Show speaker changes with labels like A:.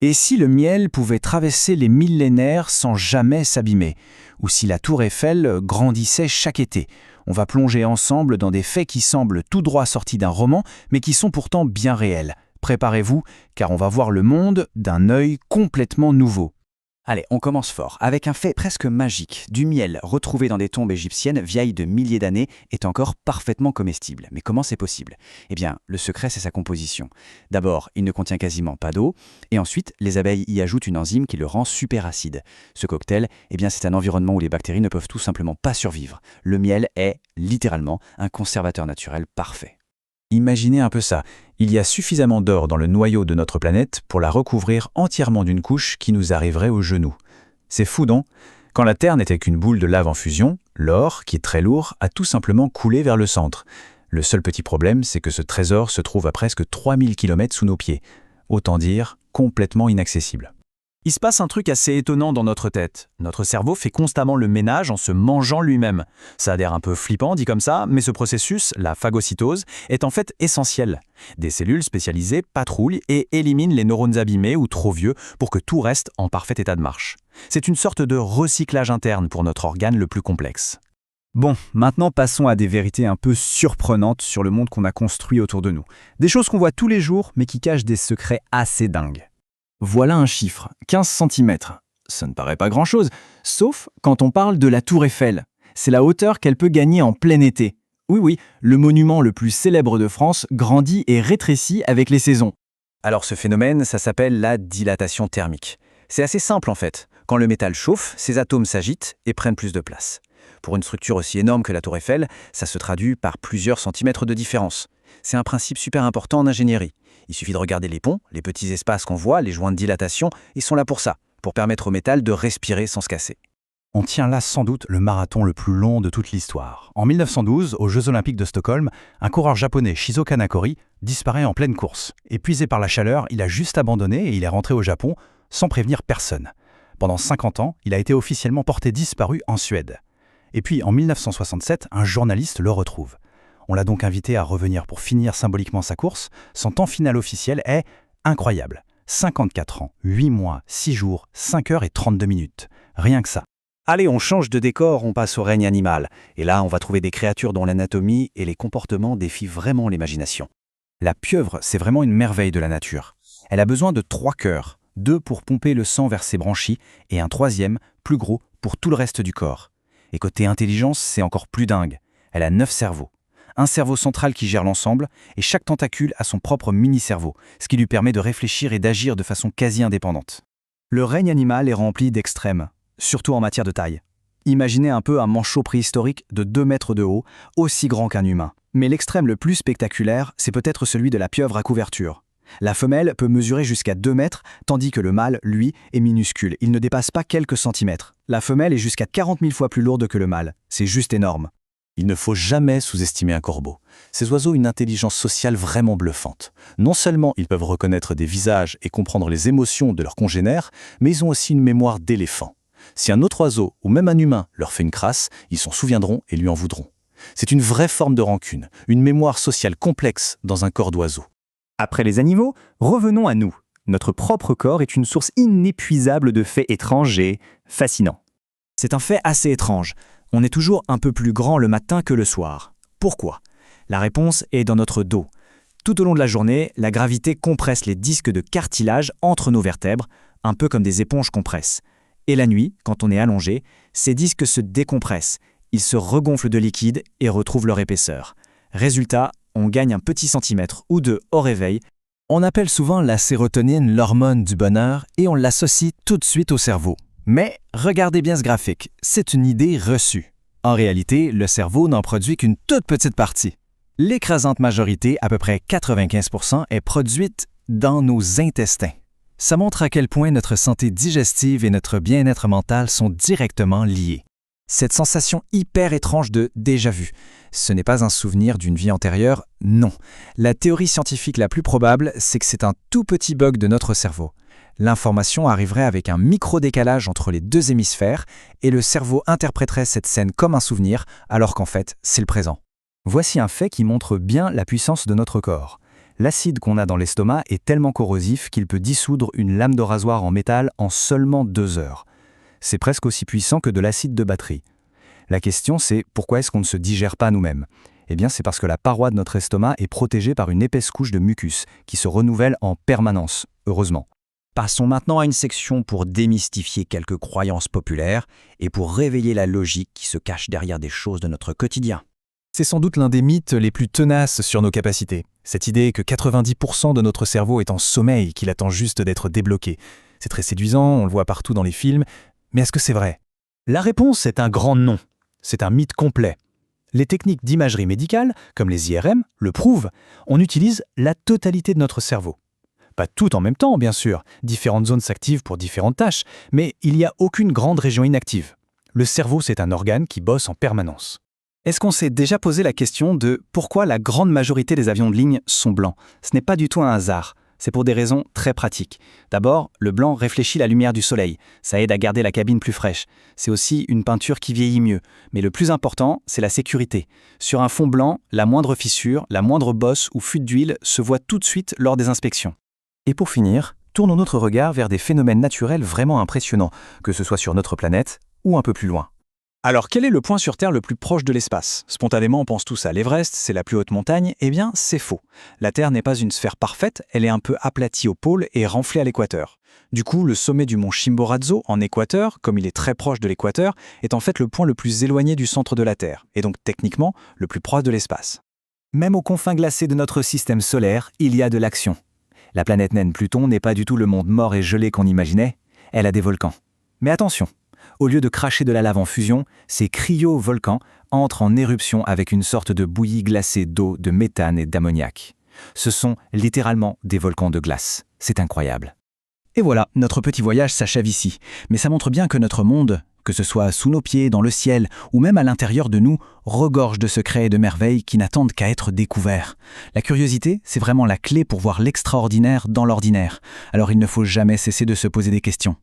A: Et si le miel pouvait traverser les millénaires sans jamais s'abîmer? Ou si la tour Eiffel grandissait chaque été? On va plonger ensemble dans des faits qui semblent tout droit sortis d'un roman, mais qui sont pourtant bien réels. Préparez-vous, car on va voir le monde d'un œil complètement nouveau.
B: Allez, on commence fort, avec un fait presque magique. Du miel retrouvé dans des tombes égyptiennes vieilles de milliers d'années est encore parfaitement comestible. Mais comment c'est possible? Eh bien, le secret, c'est sa composition. D'abord, il ne contient quasiment pas d'eau, et ensuite, les abeilles y ajoutent une enzyme qui le rend super acide. Ce cocktail, eh bien, c'est un environnement où les bactéries ne peuvent tout simplement pas survivre. Le miel est, littéralement, un conservateur naturel parfait.
A: Imaginez un peu ça. Il y a suffisamment d'or dans le noyau de notre planète pour la recouvrir entièrement d'une couche qui nous arriverait aux genoux. C'est fou, non? Quand la Terre n'était qu'une boule de lave en fusion, l'or, qui est très lourd, a tout simplement coulé vers le centre. Le seul petit problème, c'est que ce trésor se trouve à presque 3000 km sous nos pieds. Autant dire, complètement inaccessible. Il se passe un truc assez étonnant dans notre tête. Notre cerveau fait constamment le ménage en se mangeant lui-même. Ça a l'air un peu flippant dit comme ça, mais ce processus, la phagocytose, est en fait essentiel. Des cellules spécialisées patrouillent et éliminent les neurones abîmés ou trop vieux pour que tout reste en parfait état de marche. C'est une sorte de recyclage interne pour notre organe le plus complexe.
C: Bon, maintenant passons à des vérités un peu surprenantes sur le monde qu'on a construit autour de nous. Des choses qu'on voit tous les jours, mais qui cachent des secrets assez dingues. Voilà un chiffre, 15 cm. Ça ne paraît pas grand-chose, sauf quand on parle de la tour Eiffel. C'est la hauteur qu'elle peut gagner en plein été. Oui, le monument le plus célèbre de France grandit et rétrécit avec les saisons.
B: Alors ce phénomène, ça s'appelle la dilatation thermique. C'est assez simple en fait. Quand le métal chauffe, ses atomes s'agitent et prennent plus de place. Pour une structure aussi énorme que la tour Eiffel, ça se traduit par plusieurs centimètres de différence. C'est un principe super important en ingénierie. Il suffit de regarder les ponts, les petits espaces qu'on voit, les joints de dilatation, ils sont là pour ça, pour permettre au métal de respirer sans se casser.
C: On tient là sans doute le marathon le plus long de toute l'histoire. En 1912, aux Jeux Olympiques de Stockholm, un coureur japonais, Shizuka Natori, disparaît en pleine course. Épuisé par la chaleur, il a juste abandonné et il est rentré au Japon sans prévenir personne. Pendant 50 ans, il a été officiellement porté disparu en Suède. Et puis, en 1967, un journaliste le retrouve. On l'a donc invité à revenir pour finir symboliquement sa course. Son temps final officiel est incroyable. 54 ans, 8 mois, 6 jours, 5 heures et 32 minutes. Rien que ça.
B: Allez, on change de décor, on passe au règne animal. Et là, on va trouver des créatures dont l'anatomie et les comportements défient vraiment l'imagination.
A: La pieuvre, c'est vraiment une merveille de la nature. Elle a besoin de 3 cœurs, 2 pour pomper le sang vers ses branchies et un 3e, plus gros, pour tout le reste du corps. Et côté intelligence, c'est encore plus dingue. Elle a 9 cerveaux. Un cerveau central qui gère l'ensemble, et chaque tentacule a son propre mini-cerveau, ce qui lui permet de réfléchir et d'agir de façon quasi indépendante.
C: Le règne animal est rempli d'extrêmes, surtout en matière de taille. Imaginez un peu un manchot préhistorique de 2 mètres de haut, aussi grand qu'un humain. Mais l'extrême le plus spectaculaire, c'est peut-être celui de la pieuvre à couverture. La femelle peut mesurer jusqu'à 2 mètres, tandis que le mâle, lui, est minuscule. Il ne dépasse pas quelques centimètres. La femelle est jusqu'à 40 000 fois plus lourde que le mâle. C'est juste énorme.
B: Il ne faut jamais sous-estimer un corbeau. Ces oiseaux ont une intelligence sociale vraiment bluffante. Non seulement ils peuvent reconnaître des visages et comprendre les émotions de leurs congénères, mais ils ont aussi une mémoire d'éléphant. Si un autre oiseau, ou même un humain, leur fait une crasse, ils s'en souviendront et lui en voudront. C'est une vraie forme de rancune, une mémoire sociale complexe dans un corps d'oiseau.
C: Après les animaux, revenons à nous. Notre propre corps est une source inépuisable de faits étranges et fascinants.
A: C'est un fait assez étrange. On est toujours un peu plus grand le matin que le soir. Pourquoi? La réponse est dans notre dos. Tout au long de la journée, la gravité compresse les disques de cartilage entre nos vertèbres, un peu comme des éponges compressent. Et la nuit, quand on est allongé, ces disques se décompressent. Ils se regonflent de liquide et retrouvent leur épaisseur. Résultat, on gagne un petit centimètre ou deux au réveil.
C: On appelle souvent la sérotonine l'hormone du bonheur et on l'associe tout de suite au cerveau. Mais regardez bien ce graphique, c'est une idée reçue. En réalité, le cerveau n'en produit qu'une toute petite partie. L'écrasante majorité, à peu près 95%, est produite dans nos intestins. Ça montre à quel point notre santé digestive et notre bien-être mental sont directement liés.
A: Cette sensation hyper étrange de déjà-vu, ce n'est pas un souvenir d'une vie antérieure, non. La théorie scientifique la plus probable, c'est que c'est un tout petit bug de notre cerveau. L'information arriverait avec un micro-décalage entre les deux hémisphères et le cerveau interpréterait cette scène comme un souvenir, alors qu'en fait, c'est le présent.
C: Voici un fait qui montre bien la puissance de notre corps.
B: L'acide qu'on a dans l'estomac est tellement corrosif qu'il peut dissoudre une lame de rasoir en métal en seulement 2 heures. C'est presque aussi puissant que de l'acide de batterie. La question c'est pourquoi est-ce qu'on ne se digère pas nous-mêmes ? Eh bien c'est parce que la paroi de notre estomac est protégée par une épaisse couche de mucus qui se renouvelle en permanence, heureusement. Passons maintenant à une section pour démystifier quelques croyances populaires et pour réveiller la logique qui se cache derrière des choses de notre quotidien.
C: C'est sans doute l'un des mythes les plus tenaces sur nos capacités. Cette idée que 90% de notre cerveau est en sommeil, qu'il attend juste d'être débloqué. C'est très séduisant, on le voit partout dans les films, mais est-ce que c'est vrai ? La réponse est un grand non. C'est un mythe complet. Les techniques d'imagerie médicale, comme les IRM, le prouvent. On utilise la totalité de notre cerveau. Pas tout en même temps, bien sûr. Différentes zones s'activent pour différentes tâches, mais il n'y a aucune grande région inactive. Le cerveau, c'est un organe qui bosse en permanence. Est-ce qu'on s'est déjà posé la question de pourquoi la grande majorité des avions de ligne sont blancs ? Ce n'est pas du tout un hasard. C'est pour des raisons très pratiques. D'abord, le blanc réfléchit la lumière du soleil. Ça aide à garder la cabine plus fraîche. C'est aussi une peinture qui vieillit mieux. Mais le plus important, c'est la sécurité. Sur un fond blanc, la moindre fissure, la moindre bosse ou fuite d'huile se voit tout de suite lors des inspections. Et pour finir, tournons notre regard vers des phénomènes naturels vraiment impressionnants, que ce soit sur notre planète ou un peu plus loin.
A: Alors, quel est le point sur Terre le plus proche de l'espace ? Spontanément, on pense tous à l'Everest, c'est la plus haute montagne. Eh bien, c'est faux. La Terre n'est pas une sphère parfaite, elle est un peu aplatie au pôle et renflée à l'équateur. Du coup, le sommet du mont Chimborazo, en équateur, comme il est très proche de l'équateur, est en fait le point le plus éloigné du centre de la Terre, et donc techniquement le plus proche de l'espace.
B: Même aux confins glacés de notre système solaire, il y a de l'action. La planète naine Pluton n'est pas du tout le monde mort et gelé qu'on imaginait, elle a des volcans. Mais attention, au lieu de cracher de la lave en fusion, ces cryovolcans entrent en éruption avec une sorte de bouillie glacée d'eau, de méthane et d'ammoniac. Ce sont littéralement des volcans de glace. C'est incroyable.
A: Et voilà, notre petit voyage s'achève ici. Mais ça montre bien que notre monde, que ce soit sous nos pieds, dans le ciel, ou même à l'intérieur de nous, regorge de secrets et de merveilles qui n'attendent qu'à être découverts. La curiosité, c'est vraiment la clé pour voir l'extraordinaire dans l'ordinaire. Alors il ne faut jamais cesser de se poser des questions.